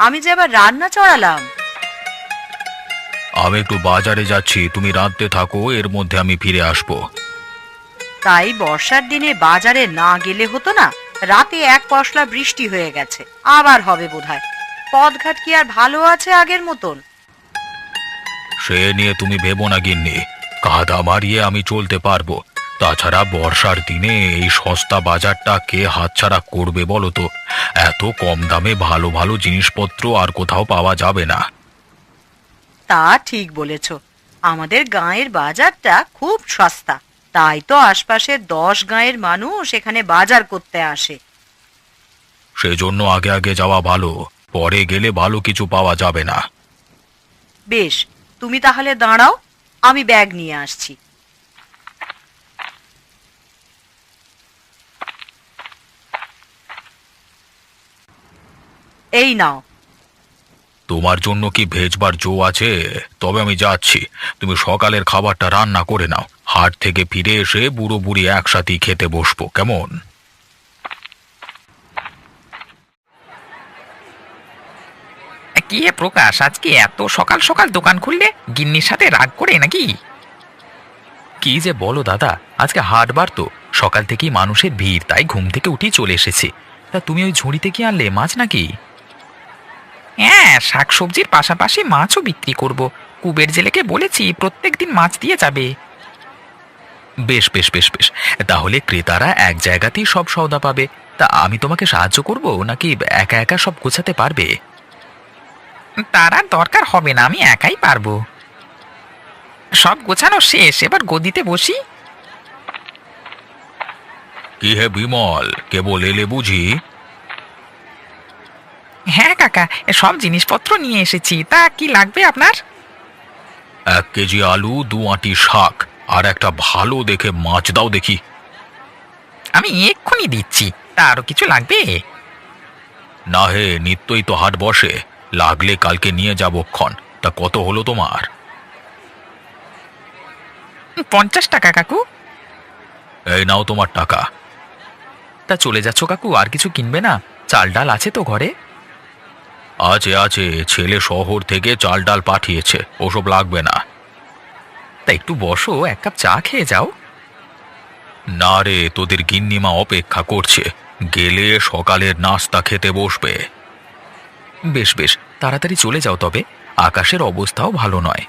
আমি যে আবার রান্না চড়ালাম। আমি একটু বাজারে যাচ্ছি, তুমি রাঁধতে থাকো, এর মধ্যে আমি ফিরে আসবো। তাই বর্ষার দিনে বাজারে না গেলে হতো না? রাতে এক পশলা বৃষ্টি হয়ে গেছে, আবার হবে বোধহয়। পথঘাট কি আর ভালো আছে আগের মতন? সে নিয়ে তুমি ভেবো না গিন্নি, কাদা মারিয়ে আমি চলতে পারবো। তাছাড়া বর্ষার দিনে এই সস্তা বাজারটা কে হাতছাড়া করবে বলো তো? এত কম দামে ভালো ভালো জিনিসপত্র আর কোথাও পাওয়া যাবে না। তা ঠিক বলেছ। আমাদের গাঁয়ের বাজারটা খুব সস্তা, তাই তো আশপাশের 10 গাঁয়ের মানুষ এখানে বাজার করতে আসে। সেজন্য আগে আগে যাওয়া ভালো, পরে গেলে ভালো কিছু পাওয়া যাবে না। বেশ, তুমি তাহলে দাঁড়াও, আমি ব্যাগ নিয়ে আসছি। এই নাও। তোমার জন্য কি ভেজবার জো আছে? তবে আমি যাচ্ছি, তুমি সকালের খাবারটা রান্না করে নাও। হাট থেকে ফিরে এসে বুড়ো বুড়ি একসাথেই খেতে বসবো, কেমন? কি হে প্রকাশ, আজকে এত সকাল সকাল দোকান খুললে? গিন্নির সাথে রাগ করে নাকি? কি যে বলো দাদা, আজকে হাটবার তো, সকাল থেকেই মানুষের ভিড়, তাই ঘুম থেকে উঠেই চলে এসেছি। তা তুমি ওই ঝুড়িতে কি আনলে, মাছ নাকি? হ্যাঁ, শাকসবজির পাশাপাশি মাছও বিক্রি করব। কুবের জেলেকে বলেছি প্রত্যেক দিন মাছ দিয়ে যাবে। বেশ বেশ বেশ বেশ, তাহলে ক্রেতারা এক জায়গাতেই সব সওদা পাবে। তা আমি তোমাকে সাহায্য করব নাকি একা একা সব গোছাতে পারবে? তার আর দরকার হবে না, আমি একাই পারবো। সব গোছানো শেষ, এবার গদিতে বসি। কি হে বিমল, কেবল এলে বুঝি? হ্যাঁ কাকা, সব জিনিসপত্র নিয়ে এসেছি। তা কি লাগবে আপনার? 1 কেজি আলু, 2 আঁটি শাক, আর একটা ভালো দেখে মাছ দাও দেখি। আমি এক্ষুনি দিচ্ছি। তা আরো কিছু লাগবে? না হে, নিত্যই তো হাট বসে, লাগলে কালকে নিয়ে যাবো ক্ষণ। তা কত হলো তোমার? 50 টাকা কাকু। এই নাও তোমার টাকা। তা চলে যাচ্ছ কাকু, আর কিছু কিনবে না? চাল ডাল আছে তো ঘরে? আছে আছে, ছেলে শহর থেকে চাল ডাল পাঠিয়েছে, ওসব লাগবে না। তা একটু বসো, 1 কাপ চা খেয়ে যাও। না রে, তোদের গিন্নিমা অপেক্ষা করছে, গেলে সকালের নাস্তা খেতে বসবে। বেশ বেশ, তাড়াতাড়ি চলে যাও তবে, আকাশের অবস্থাও ভালো নয়।